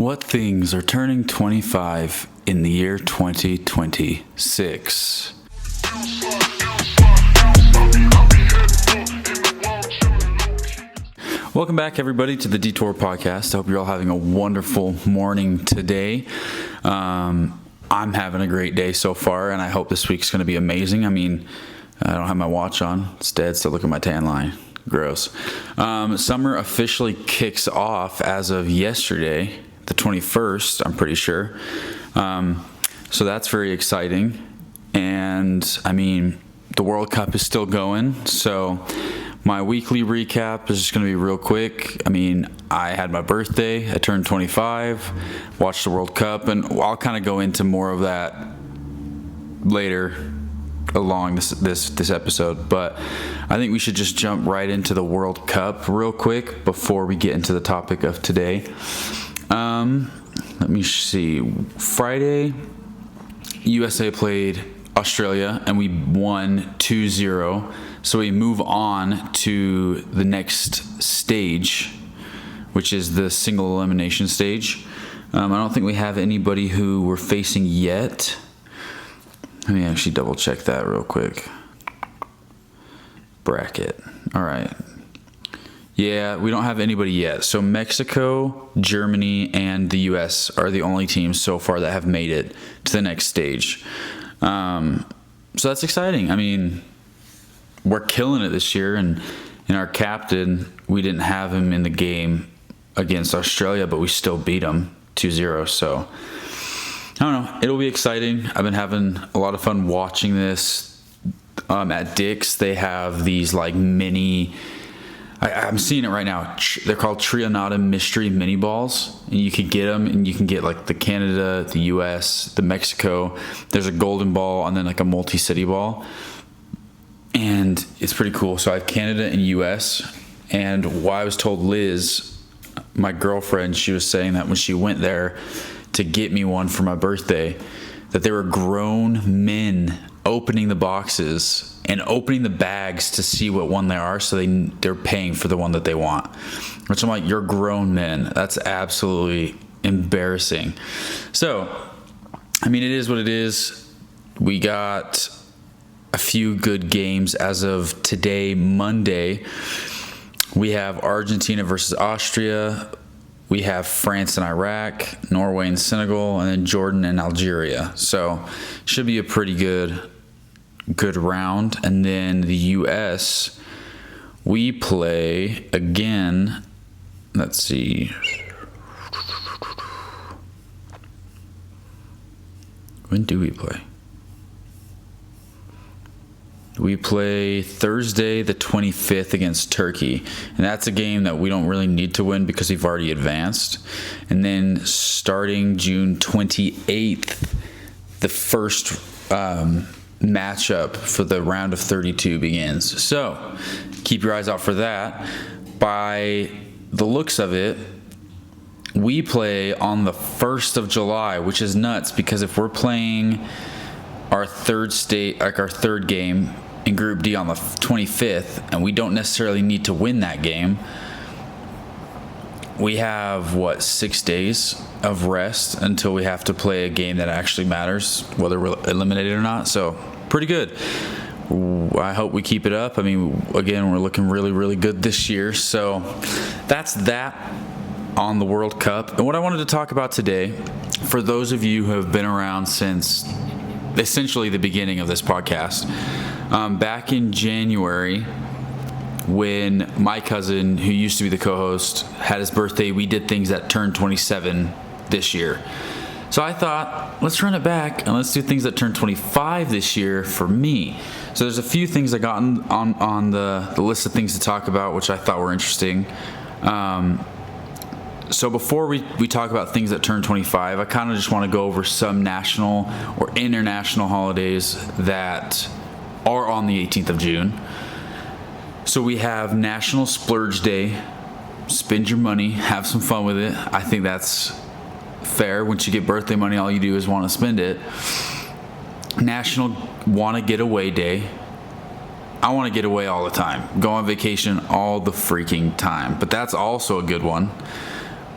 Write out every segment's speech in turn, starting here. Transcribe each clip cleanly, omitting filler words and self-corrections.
What things are turning 25 in the year 2026? Welcome back, everybody, to the Detour Podkast. I hope you're all having a wonderful morning today. I'm having a great day so far, and I hope this week's going to be amazing. I mean, I don't have my watch on. It's dead, so look at my tan line. Gross. Summer officially kicks off as of yesterday, the 21st, I'm pretty sure. So that's very exciting. And, I mean, the World Cup is still going, so my weekly recap is just going to be real quick. I mean, I had my birthday. I turned 25, watched the World Cup, and I'll kind of go into more of that later along this episode. But I think we should just jump right into the World Cup real quick before we get into the topic of today. Let me see. Friday, USA played Australia, and we won 2-0. So we move on to the next stage, which is the single elimination stage. I don't think we have anybody who we're facing yet. Let me actually double check that real quick. Bracket. All right. Yeah, we don't have anybody yet. So Mexico, Germany, and the US are the only teams so far that have made it to the next stage. So that's exciting. I mean, we're killing it this year, and our captain, we didn't have him in the game against Australia, but we still beat him 2-0. So I don't know. It'll be exciting. I've been having a lot of fun watching this. At Dick's, they have these like mini. I'm seeing it right now. They're called Trionata Mystery Mini Balls, and you can get them, and you can get like the Canada, the US, the Mexico. There's a golden ball, and then like a multi-city ball, and it's pretty cool. So I have Canada and US, and I was told Liz, my girlfriend, she was saying that when she went there to get me one for my birthday, that there were grown men opening the boxes and opening the bags to see what one they are, so they're paying for the one that they want. Which I'm like, you're grown men. That's absolutely embarrassing. So, I mean, it is what it is. We got a few good games as of today, Monday. We have Argentina versus Austria. We have France and Iraq, Norway and Senegal, and then Jordan and Algeria. So should be a pretty good round. And then the U.S., we play again. Let's see. When do we play? We play Thursday the 25th against Turkey, and that's a game that we don't really need to win because we've already advanced. And then starting June 28th, the first matchup for the round of 32 begins. So keep your eyes out for that. By the looks of it, we play on the 1st of July, which is nuts because if we're playing our third game in Group D on the 25th, and we don't necessarily need to win that game, we have 6 days of rest until we have to play a game that actually matters, whether we're eliminated or not. So pretty good. I hope we keep it up. I mean, again, we're looking really, really good this year. So that's that on the World Cup. And what I wanted to talk about today, for those of you who have been around since essentially the beginning of this podcast, back in January, when my cousin, who used to be the co-host, had his birthday, we did things that turned 27 this year. So I thought, let's run it back and let's do things that turn 25 this year for me. So there's a few things I got on the list of things to talk about, which I thought were interesting. So before we talk about things that turn 25, I kind of just want to go over some national or international holidays that are on the 18th of June. So we have National Splurge Day. Spend your money, have some fun with it. I think that's fair. Once you get birthday money, all you do is want to spend it. National Want to Get Away Day. I want to get away all the time. Go on vacation all the freaking time. But that's also a good one.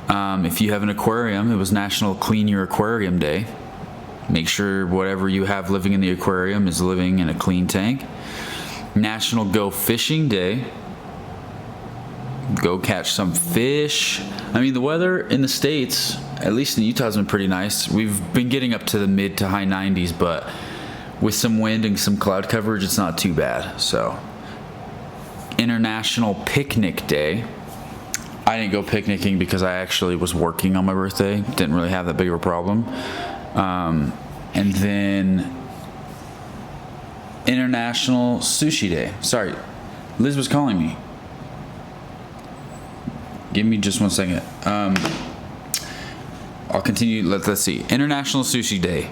If you have an aquarium, it was National Clean Your Aquarium Day. Make sure whatever you have living in the aquarium is living in a clean tank. National Go Fishing Day. Go catch some fish. I mean, the weather in the States, at least in Utah, has been pretty nice. We've been getting up to the mid to high 90s, but with some wind and some cloud coverage, it's not too bad. So, International Picnic Day. I didn't go picnicking because I actually was working on my birthday. Didn't really have that big of a problem. And then International Sushi Day. Sorry, Liz was calling me. Give me just 1 second. I'll continue. Let's see. International Sushi Day.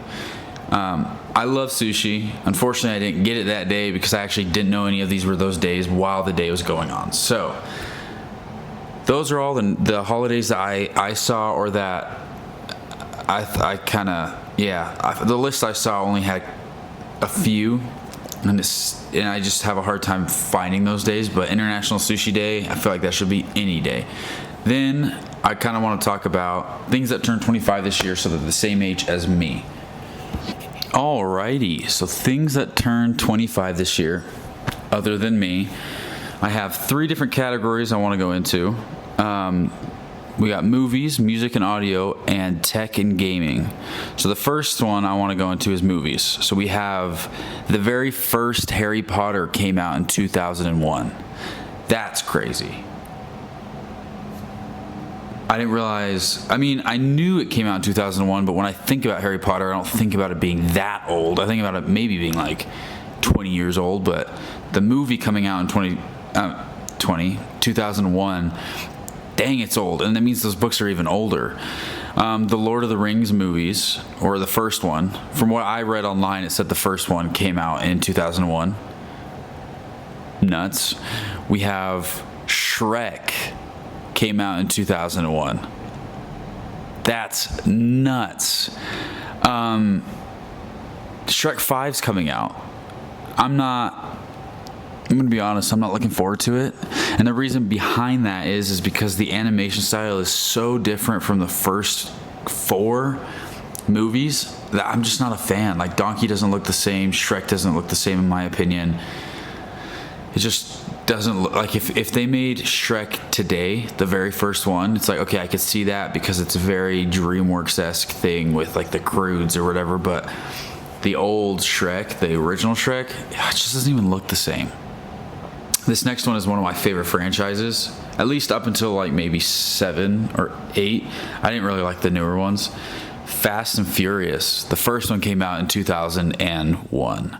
I love sushi. Unfortunately, I didn't get it that day because I actually didn't know any of these were those days while the day was going on. So those are all the holidays that I saw, or that I kind of, the list I saw only had a few, and I just have a hard time finding those days. But International Sushi Day, I feel like that should be any day. Then I kind of want to talk about things that turned 25 this year, so they're the same age as me. Alrighty, so things that turned 25 this year, other than me. I have 3 different categories I want to go into. We got movies, music and audio, and tech and gaming. So the first one I want to go into is movies. So we have the very first Harry Potter came out in 2001. That's crazy. I didn't realize, I knew it came out in 2001, but when I think about Harry Potter, I don't think about it being that old. I think about it maybe being like 20 years old, but the movie coming out in 2001, dang, it's old. And that means those books are even older. The Lord of the Rings movies, or the first one, from what I read online, it said the first one came out in 2001. Nuts. We have Shrek. Came out in 2001. That's nuts. Shrek 5's coming out. I'm going to be honest, I'm not looking forward to it. And the reason behind that is because the animation style is so different from the first 4 movies that I'm just not a fan. Like, Donkey doesn't look the same. Shrek doesn't look the same, in my opinion. It just doesn't look like, if they made Shrek today, the very first one, it's like, okay, I could see that because it's a very DreamWorks-esque thing with like the Croods or whatever, but the old Shrek, the original Shrek, it just doesn't even look the same. This next one is one of my favorite franchises, at least up until like maybe 7 or 8. I didn't really like the newer ones. Fast and Furious. The first one came out in 2001.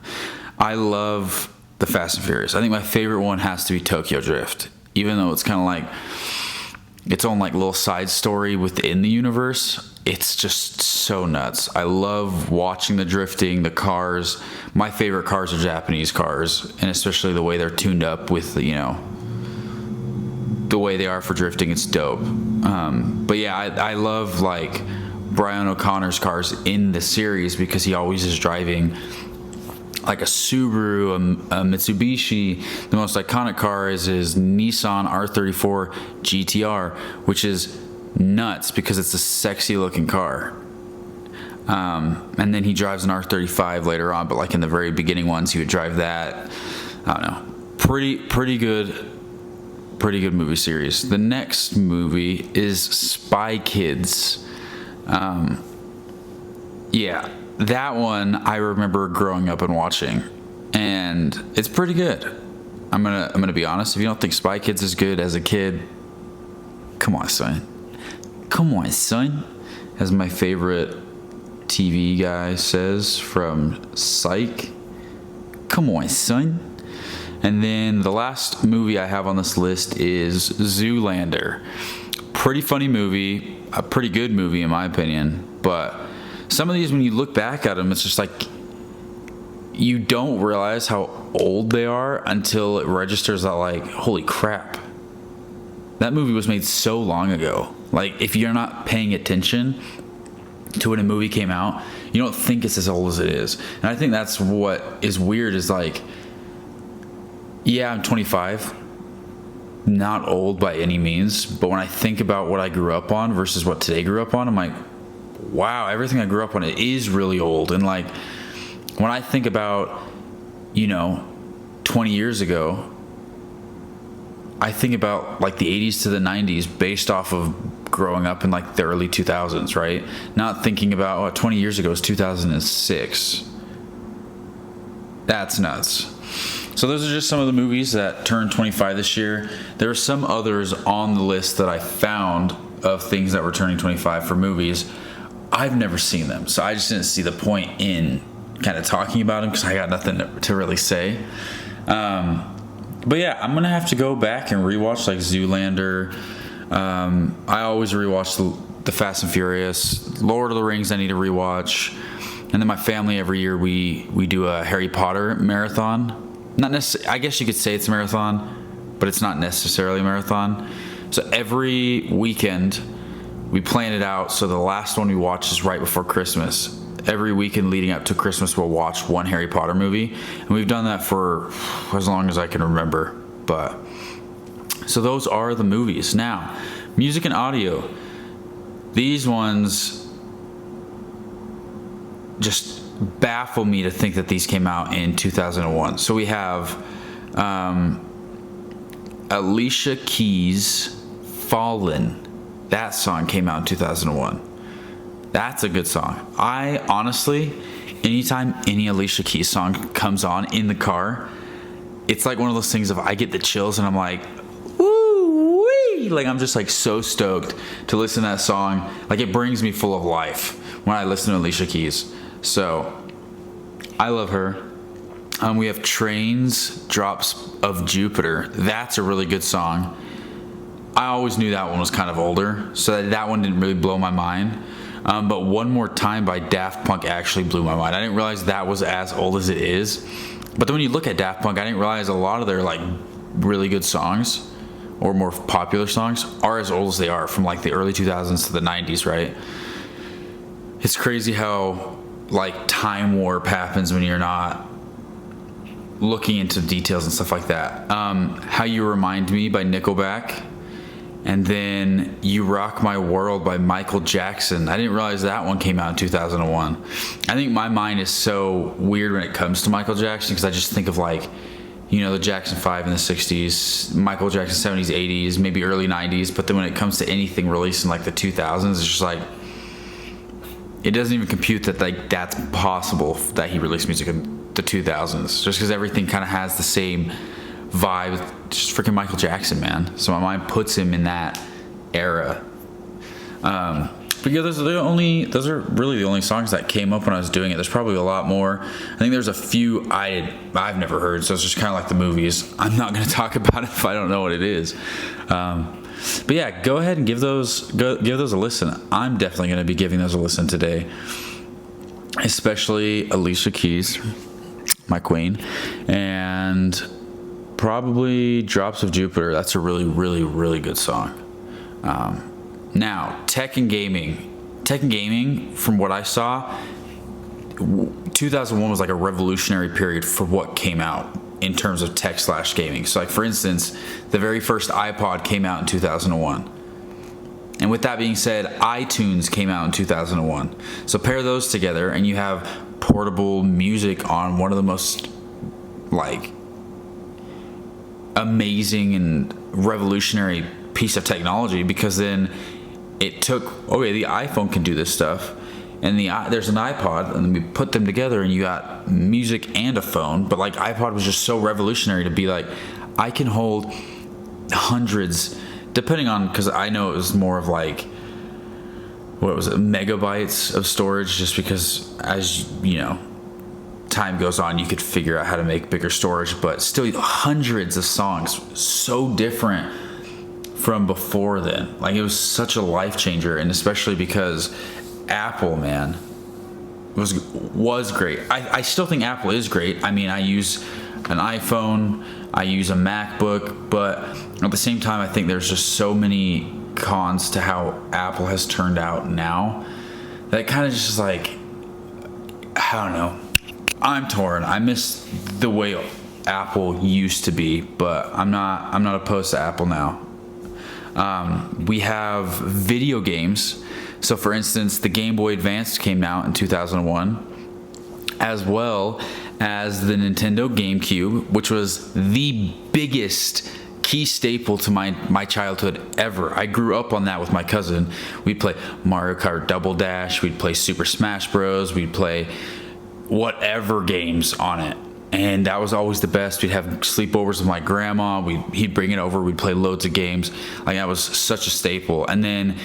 I love the Fast and Furious. I think my favorite one has to be Tokyo Drift, even though it's kind of like its own like little side story within the universe. It's just so nuts. I love watching the drifting, the cars. My favorite cars are Japanese cars, and especially the way they're tuned up with the way they are for drifting. It's dope. But yeah, I love like Brian O'Connor's cars in the series because he always is driving like a Subaru, a Mitsubishi. The most iconic car is his Nissan R34 GTR, which is nuts because it's a sexy looking car. And then he drives an R35 later on, but like in the very beginning ones, he would drive that. I don't know. Pretty good movie series. The next movie is Spy Kids. Yeah. That one I remember growing up and watching, and it's pretty good. I'm gonna be honest. If you don't think Spy Kids is good as a kid, come on, son. As my favorite TV guy says from Psych. Come on, son. And then the last movie I have on this list is Zoolander. Pretty funny movie, a pretty good movie in my opinion, but some of these, when you look back at them, it's just like you don't realize how old they are until it registers that, like, holy crap, that movie was made so long ago. Like, if you're not paying attention to when a movie came out, you don't think it's as old as it is. And I think that's what is weird is like, yeah, I'm 25, not old by any means, but when I think about what I grew up on versus what today grew up on, I'm like, wow, everything I grew up on, it is really old. And like, when I think about, 20 years ago, I think about like the 80s to the 90s based off of growing up in like the early 2000s, right? Not thinking about 20 years ago is 2006. That's nuts. So those are just some of the movies that turned 25 this year. There are some others on the list that I found of things that were turning 25 for movies. I've never seen them, so I just didn't see the point in kind of talking about them because I got nothing to really say. But yeah, I'm going to have to go back and rewatch like Zoolander. I always rewatch the Fast and Furious. Lord of the Rings I need to rewatch. And then my family, every year we do a Harry Potter marathon. Not necessarily, I guess you could say it's a marathon, but it's not necessarily a marathon. So every weekend we plan it out so the last one we watch is right before Christmas. Every weekend leading up to Christmas we'll watch one Harry Potter movie. And we've done that for as long as I can remember. But so those are the movies. Now, music and audio. These ones just baffle me to think that these came out in 2001. So we have Alicia Keys' Fallen. That song came out in 2001. That's a good song. I honestly, anytime any Alicia Keys song comes on in the car, it's like one of those things of I get the chills and I'm like, woo wee! Like I'm just like so stoked to listen to that song. Like it brings me full of life when I listen to Alicia Keys. So I love her. We have Trains, Drops of Jupiter. That's a really good song. I always knew that one was kind of older, so that one didn't really blow my mind. But One More Time by Daft Punk actually blew my mind. I didn't realize that was as old as it is. But then when you look at Daft Punk, I didn't realize a lot of their like really good songs or more popular songs are as old as they are, from like the early 2000s to the 90s, right? It's crazy how like time warp happens when you're not looking into details and stuff like that. How You Remind Me by Nickelback, and then You Rock My World by Michael Jackson. I didn't realize that one came out in 2001. I think my mind is so weird when it comes to Michael Jackson because I just think of like, the Jackson 5 in the 60s, Michael Jackson 70s, 80s, maybe early 90s, but then when it comes to anything released in like the 2000s, it's just like, it doesn't even compute that like that's possible that he released music in the 2000s, just because everything kind of has the same vibe. Just freaking Michael Jackson, man. So my mind puts him in that era. But yeah, those are really the only songs that came up when I was doing it. There's probably a lot more. I think there's a few I've never heard, so it's just kind of like the movies. I'm not going to talk about it if I don't know what it is. But yeah, go ahead and give those a listen. I'm definitely going to be giving those a listen today, especially Alicia Keys, my queen, and probably Drops of Jupiter. That's a really, really, really good song. Now, tech and gaming, from what I saw, 2001 was like a revolutionary period for what came out in terms of tech/gaming. So like, for instance, the very first iPod came out in 2001. And with that being said, iTunes came out in 2001. So pair those together and you have portable music on one of the most like amazing and revolutionary piece of technology, because then it took, the iPhone can do this stuff, and there's an iPod, and then we put them together and you got music and a phone. But like, iPod was just so revolutionary to be like, I can hold hundreds, depending on, because I know it was more of like, what was it, megabytes of storage, just because as time goes on, you could figure out how to make bigger storage, but still hundreds of songs, so different from before then. Like, it was such a life changer, and especially because Apple, man, was great. I still think Apple is great. I mean, I use an iPhone, I use a MacBook, but at the same time, I think there's just so many cons to how Apple has turned out now that kind of just like, I don't know, I'm torn. I miss the way Apple used to be, but I'm not opposed to Apple now. We have video games. So for instance, the Game Boy Advance came out in 2001, as well as the Nintendo GameCube, which was the biggest key staple to my childhood ever. I grew up on that with my cousin. We'd play Mario Kart Double Dash, we'd play Super Smash Bros, we'd play whatever games on it. And that was always the best. We'd have sleepovers with my grandma. He'd bring it over. We'd play loads of games. Like, that was such a staple. And then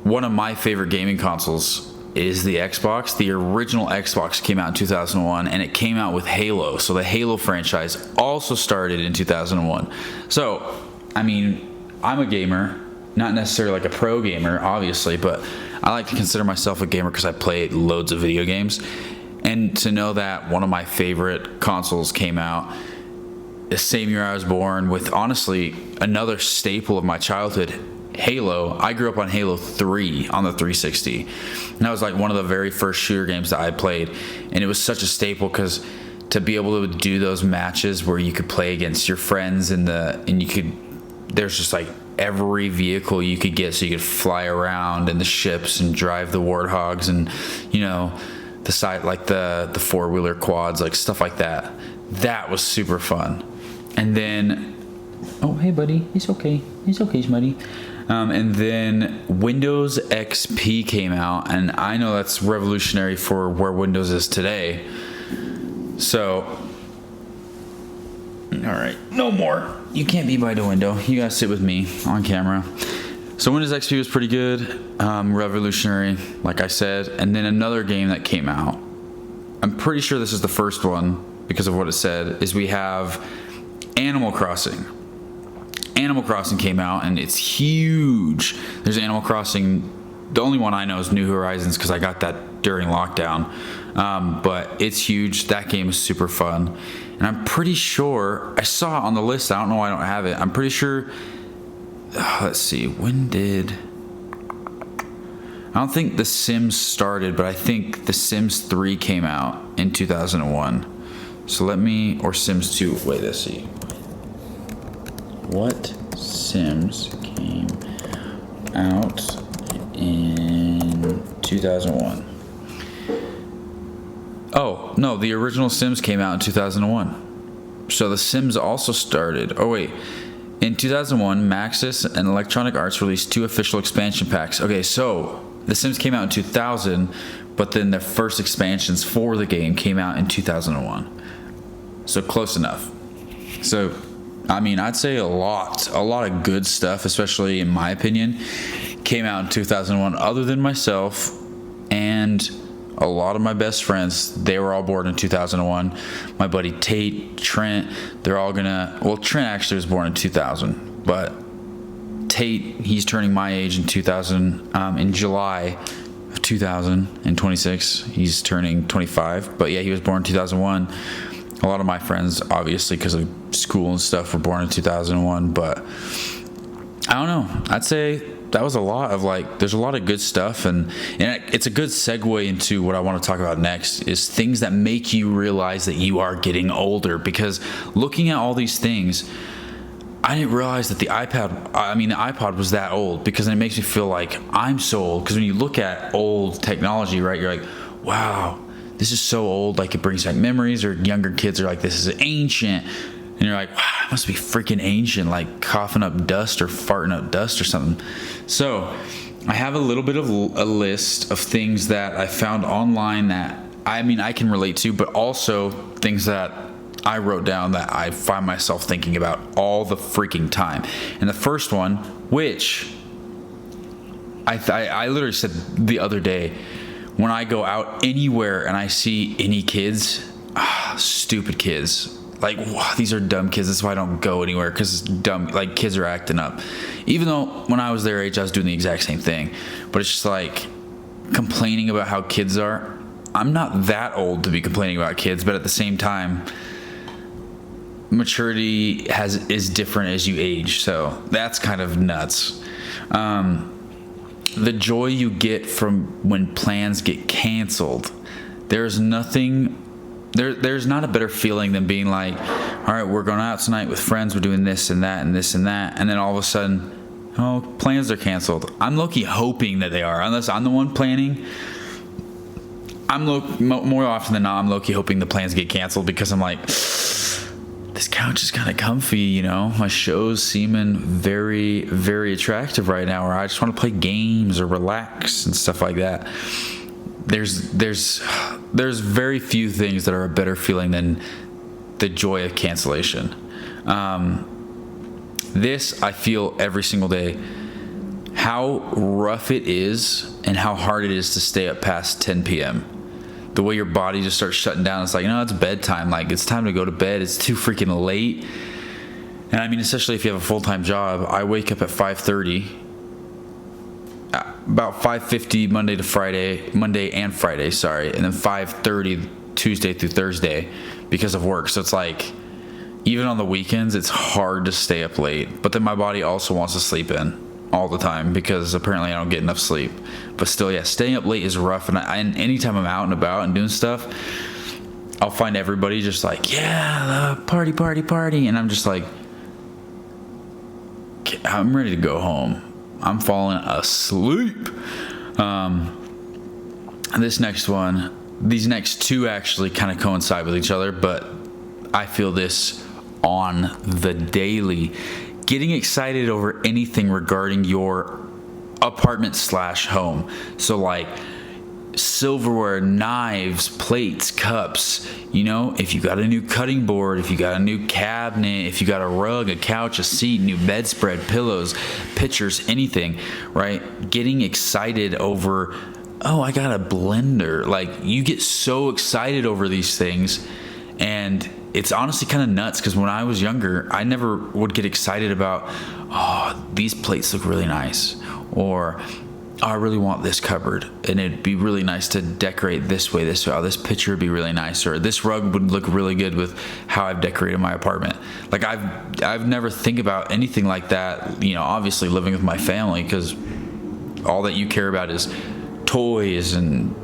one of my favorite gaming consoles is the Xbox. The original Xbox came out in 2001, and it came out with Halo. So the Halo franchise also started in 2001. So, I mean, I'm a gamer, not necessarily like a pro gamer, obviously, but I like to consider myself a gamer because I play loads of video games. And to know that one of my favorite consoles came out the same year I was born, with honestly another staple of my childhood, Halo. I grew up on Halo 3 on the 360. And that was like one of the very first shooter games that I played. And it was such a staple because to be able to do those matches where you could play against your friends there's just like every vehicle you could get, so you could fly around in the ships and drive the warthogs and, the side, like the four-wheeler quads, like stuff like that. That was super fun. And then, oh, hey, buddy. It's okay, Smitty. And then Windows XP came out, and I know that's revolutionary for where Windows is today. So, all right, no more. You can't be by the window. You gotta sit with me on camera. So Windows XP was pretty good, revolutionary, like I said. And then another game that came out, I'm pretty sure this is the first one because of what it said, is we have Animal Crossing. Animal Crossing came out, and it's huge. There's Animal Crossing. The only one I know is New Horizons because I got that during lockdown. But it's huge. That game is super fun. And I'm pretty sure, I saw it on the list. I don't know why I don't have it. I'm pretty sure, let's see, I don't think The Sims started, but I think The Sims 3 came out in 2001. So or Sims 2, wait, let's see. What Sims came out in 2001? Oh, no, the original Sims came out in 2001. So The Sims also started. Oh, wait. In 2001, Maxis and Electronic Arts released 2 official expansion packs. Okay, so The Sims came out in 2000, but then the first expansions for the game came out in 2001. So close enough. So, I mean, I'd say a lot of good stuff, especially in my opinion, came out in 2001, other than myself and a lot of my best friends. They were all born in 2001. My buddy Tate, Trent, Trent actually was born in 2000, but Tate, he's turning my age in 2000, in July of 2026. He's turning 25, but yeah, he was born in 2001. A lot of my friends, obviously, because of school and stuff, were born in 2001, but I don't know. I'd say that was a lot of there's a lot of good stuff, and it's a good segue into what I want to talk about next, is things that make you realize that you are getting older. Because looking at all these things, I didn't realize that the iPod was that old, because it makes me feel like I'm so old. Because when you look at old technology, right, you're like, wow, this is so old, like it brings back memories. Or younger kids are like, this is ancient. And you're like, wow, it must be freaking ancient, like coughing up dust or farting up dust or something. So I have a little bit of a list of things that I found online that I can relate to, but also things that I wrote down that I find myself thinking about all the freaking time. And the first one, which I literally said the other day, when I go out anywhere and I see any kids, stupid kids, like, wow, these are dumb kids. That's why I don't go anywhere, because it's dumb. Like, kids are acting up. Even though when I was their age, I was doing the exact same thing. But it's just like complaining about how kids are. I'm not that old to be complaining about kids, but at the same time, maturity is different as you age. So that's kind of nuts. The joy you get from when plans get canceled. There's nothing there's not a better feeling than being like, all right, we're going out tonight with friends, we're doing this and that and this and that, and then all of a sudden, oh, plans are canceled. I'm low-key hoping that they are, unless I'm the one planning. More often than not, I'm low-key hoping the plans get canceled, because I'm like, this couch is kind of comfy, you know. My show's seeming very, very attractive right now, or I just want to play games or relax and stuff like that. There's very few things that are a better feeling than the joy of cancellation. This I feel every single day. How rough it is and how hard it is to stay up past 10 p.m. The way your body just starts shutting down. It's like, it's bedtime. Like, it's time to go to bed. It's too freaking late. And I mean, especially if you have a full-time job, I wake up at 5:30, about 5:50 Monday and Friday, and then 5:30 Tuesday through Thursday because of work. So it's like, even on the weekends, it's hard to stay up late. But then my body also wants to sleep in all the time, because apparently I don't get enough sleep. But still, yeah, staying up late is rough. And anytime I'm out and about and doing stuff, I'll find everybody just like, yeah, party. And I'm just like, I'm ready to go home. I'm falling asleep. These next two actually kind of coincide with each other, but I feel this on the daily. Getting excited over anything regarding your apartment/home. So like silverware, knives, plates, cups, if you got a new cutting board, if you got a new cabinet, if you got a rug, a couch, a seat, new bedspread, pillows, pictures, anything, right? Getting excited over, I got a blender. Like, you get so excited over these things, and it's honestly kind of nuts, because when I was younger, I never would get excited about, these plates look really nice, or I really want this cupboard, and it'd be really nice to decorate this way. This picture would be really nice, or this rug would look really good with how I've decorated my apartment. Like, I've never think about anything like that, obviously living with my family, because all that you care about is toys and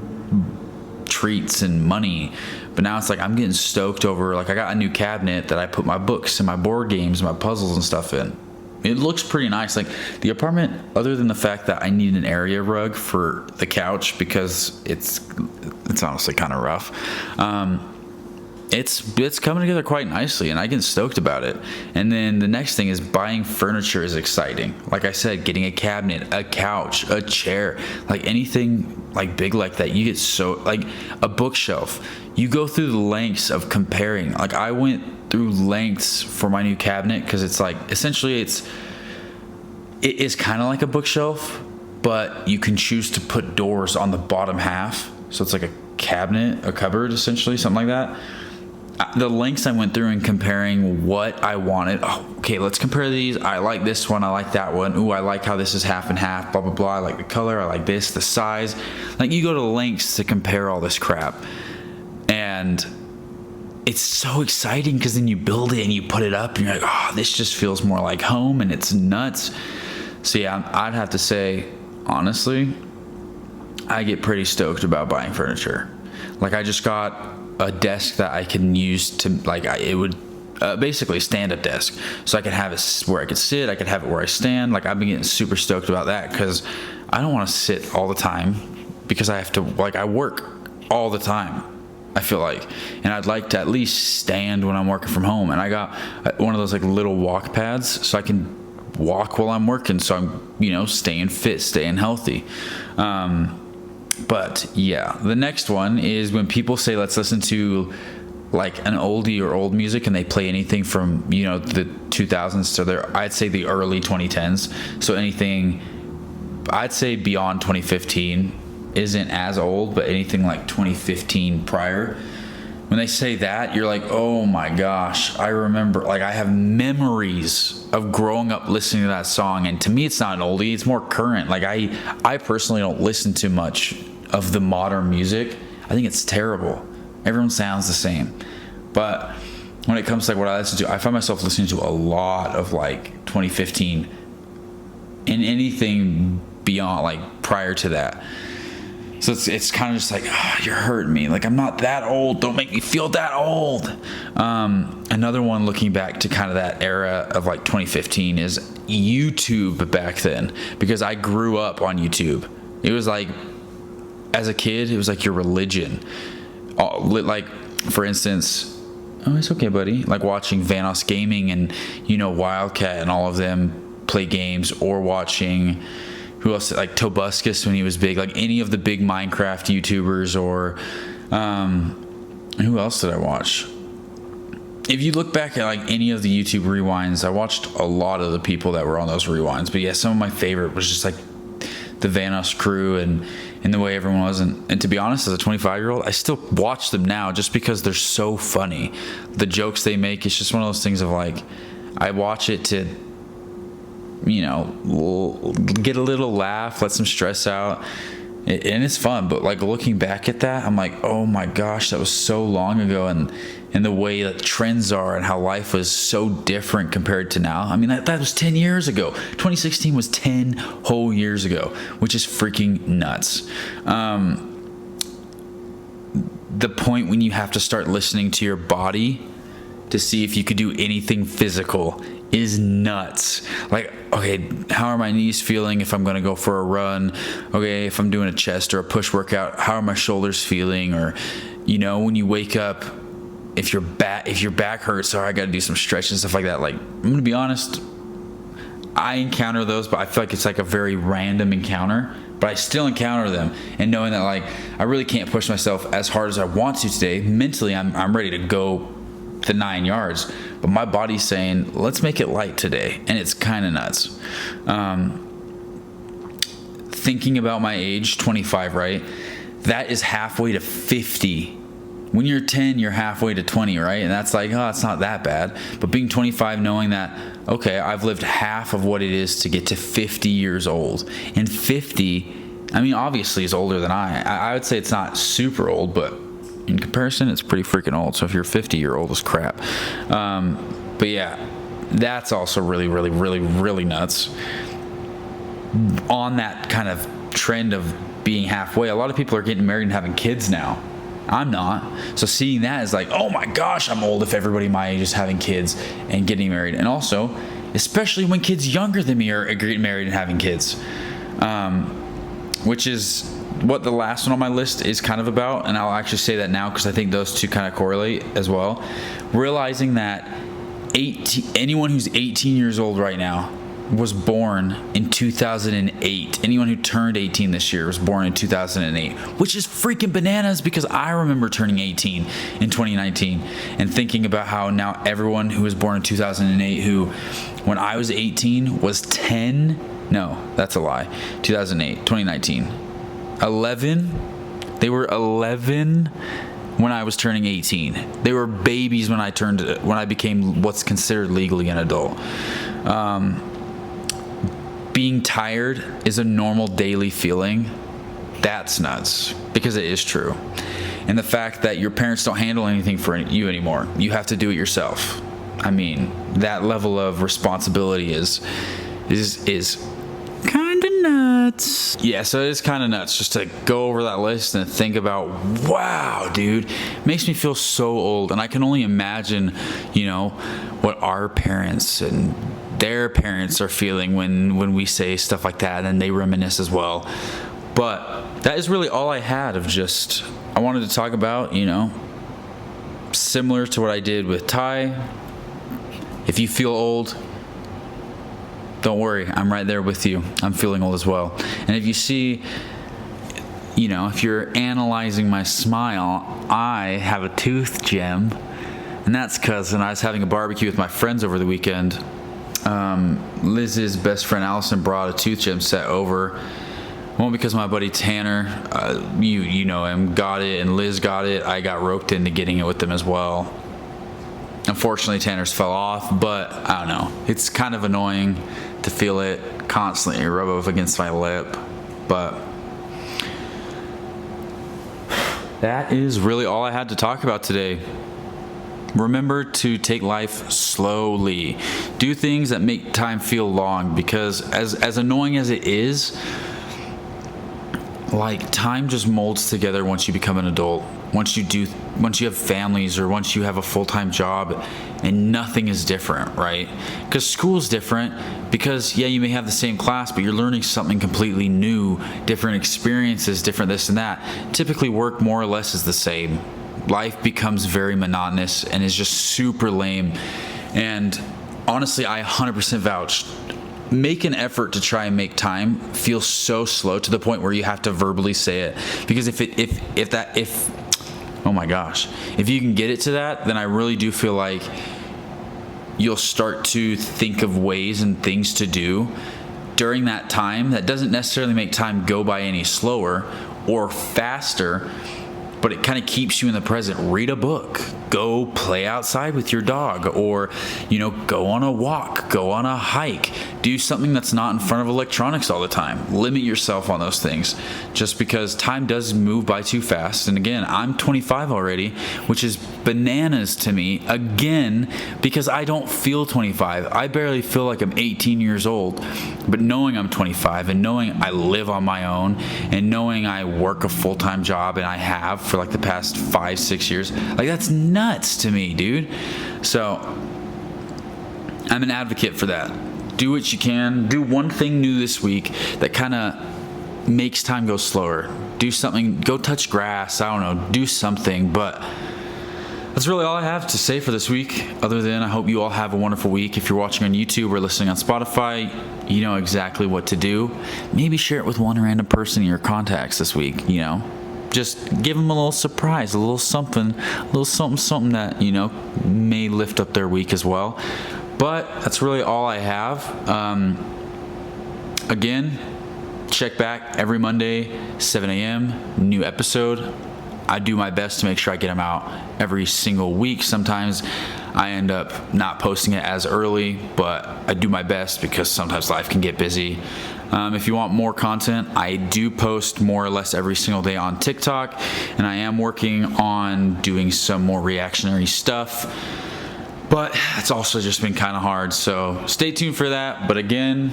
treats and money. But now it's like, I'm getting stoked over, like, I got a new cabinet that I put my books and my board games and my puzzles and stuff in. It looks pretty nice. Like, the apartment, other than the fact that I need an area rug for the couch because it's honestly kind of rough, it's coming together quite nicely, and I get stoked about it. And then the next thing is buying furniture is exciting. Like I said, getting a cabinet, a couch, a chair, like anything like big like that. You get so, like a bookshelf. You go through the lengths of comparing. Like, I went through lengths for my new cabinet, because it's like, essentially it is kind of like a bookshelf, but you can choose to put doors on the bottom half. So it's like a cabinet, a cupboard, essentially, something like that. The lengths I went through in comparing what I wanted. Okay, let's compare these. I like this one. I like that one. Ooh, I like how this is half and half, blah, blah, blah. I like the color. I like this, the size. Like, you go to lengths to compare all this crap. And it's so exciting, because then you build it and you put it up and you're like, this just feels more like home, and it's nuts. So yeah, I'd have to say, honestly, I get pretty stoked about buying furniture. Like, I just got a desk that I can use to, like, it would basically a stand-up desk, so I could have it where I could sit, I could have it where I stand. Like, I've been getting super stoked about that, because I don't want to sit all the time, because I have to, like, I work all the time, I feel like, and I'd like to at least stand when I'm working from home. And I got one of those like little walk pads, so I can walk while I'm working, so I'm staying fit, staying healthy. But yeah, the next one is when people say, let's listen to like an oldie or old music, and they play anything from the 2000s to I'd say the early 2010s. So anything, I'd say beyond 2015 isn't as old, but anything like 2015 prior, when they say that, you're like, oh my gosh, I remember, like, I have memories of growing up listening to that song. And to me, it's not an oldie, it's more current. Like, I personally don't listen to much of the modern music. I think it's terrible. Everyone sounds the same. But when it comes to like what I listen to, I find myself listening to a lot of like 2015 and anything beyond, like prior to that. So it's kind of just like, you're hurting me. Like, I'm not that old. Don't make me feel that old. Another one looking back to kind of that era of like 2015 is YouTube back then, because I grew up on YouTube. It was like, as a kid, it was like your religion. Like, for instance, oh, it's okay, buddy. Like watching Vanos Gaming and, Wildcat and all of them play games, or watching, who else, like Tobuscus when he was big, like any of the big Minecraft YouTubers, or who else did I watch? If you look back at like any of the YouTube rewinds, I watched a lot of the people that were on those rewinds. But yeah, some of my favorite was just like the Vanos crew and the way everyone was. And to be honest, as a 25-year-old, I still watch them now just because they're so funny. The jokes they make, it's just one of those things of like, I watch it to, get a little laugh, let some stress out. And it's fun. But like looking back at that, I'm like, oh my gosh, that was so long ago. And the way that trends are and how life was so different compared to now. I mean, that was 10 years ago. 2016 was 10 whole years ago, which is freaking nuts. The point when you have to start listening to your body to see if you could do anything physical is nuts. Like, okay, how are my knees feeling if I'm going to go for a run? Okay, if I'm doing a chest or a push workout, how are my shoulders feeling? Or, when you wake up, if your back hurts, I got to do some stretches and stuff like that. Like, I'm going to be honest, I encounter those, but I feel like it's like a very random encounter, but I still encounter them. And knowing that, like, I really can't push myself as hard as I want to today, mentally I'm ready to go the 9 yards, but my body's saying, let's make it light today. And it's kind of nuts. Thinking about my age, 25, right? That is halfway to 50. When you're 10, you're halfway to 20, right? And that's like, oh, it's not that bad. But being 25, knowing that, okay, I've lived half of what it is to get to 50 years old. And 50, I mean, obviously is older than I would say it's not super old, but in comparison, it's pretty freaking old. So if you're 50, you're old as crap. But yeah, that's also really, really, really, really nuts. On that kind of trend of being halfway, a lot of people are getting married and having kids now. I'm not. So seeing that is like, oh my gosh, I'm old if everybody my age is having kids and getting married. And also, especially when kids younger than me are getting married and having kids, which is what the last one on my list is kind of about. And I'll actually say that now because I think those two kind of correlate as well. Realizing that anyone who's 18 years old right now was born in 2008. Anyone who turned 18 this year was born in 2008, which is freaking bananas because I remember turning 18 in 2019 and thinking about how now everyone who was born in 2008, who when I was 18 was 10. No, that's a lie. 2019. 11. They were 11 when I was turning 18. They were babies when I became what's considered legally an adult. Being tired is a normal daily feeling. That's nuts because it is true. And the fact that your parents don't handle anything for you anymore, you have to do it yourself. I mean, that level of responsibility is kind of nuts. Yeah, so it is kind of nuts just to go over that list and think about, wow, dude, it makes me feel so old. And I can only imagine, what our parents and their parents are feeling when we say stuff like that, and they reminisce as well. But that is really all I had of just, I wanted to talk about, similar to what I did with Ty. If you feel old, don't worry, I'm right there with you. I'm feeling old as well. And if you see, if you're analyzing my smile, I have a tooth gem. And that's because when I was having a barbecue with my friends over the weekend, Liz's best friend Allison brought a tooth gem set over. Well, because my buddy Tanner, you know him, got it, and Liz got it. I got roped into getting it with them as well. Unfortunately, Tanner's fell off, but I don't know. It's kind of annoying to feel it constantly rub up against my lip. But that is really all I had to talk about today. Remember to take life slowly. Do things that make time feel long, because as annoying as it is, like time just molds together once you become an adult. Once you have families, or once you have a full-time job, and nothing is different, right? Because school's different, because you may have the same class, but you're learning something completely new, different experiences, different this and that. Typically work more or less is the same. Life becomes very monotonous and is just super lame. And honestly, I 100% vouch. Make an effort to try and make time feel so slow to the point where you have to verbally say it. Because if oh my gosh, if you can get it to that, then I really do feel like you'll start to think of ways and things to do during that time that doesn't necessarily make time go by any slower or faster, but it kind of keeps you in the present. Read a book, go play outside with your dog, or, go on a walk, go on a hike, do something that's not in front of electronics all the time. Limit yourself on those things, just because time does move by too fast. And again, I'm 25 already, which is bananas to me, again, because I don't feel 25. I barely feel like I'm 18 years old, but knowing I'm 25 and knowing I live on my own and knowing I work a full-time job, and I have for like the past 5-6 years, like that's nuts to me, dude. So I'm an advocate for that. Do what you can. Do one thing new this week that kind of makes time go slower. Do something. Go touch grass. I don't know. Do something. But that's really all I have to say for this week, other than I hope you all have a wonderful week. If you're watching on YouTube or listening on Spotify, you know exactly what to do. Maybe share it with one random person in your contacts this week, Just give them a little surprise, a little something that, may lift up their week as well. But that's really all I have. Again, check back every Monday, 7 a.m., new episode. I do my best to make sure I get them out every single week. Sometimes I end up not posting it as early, but I do my best because sometimes life can get busy. If you want more content, I do post more or less every single day on TikTok, and I am working on doing some more reactionary stuff, but it's also just been kind of hard, so stay tuned for that. But again,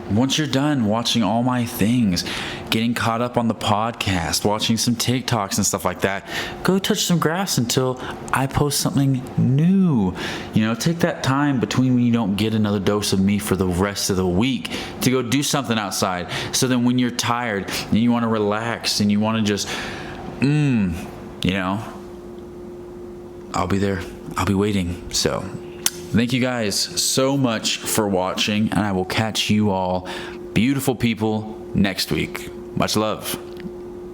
once you're done watching all my things, getting caught up on the podcast, watching some TikToks and stuff like that, go touch some grass until I post something new. Take that time between when you don't get another dose of me for the rest of the week to go do something outside. So then when you're tired and you want to relax and you want to just, I'll be there. I'll be waiting. So thank you guys so much for watching, and I will catch you all, beautiful people, next week. Much love.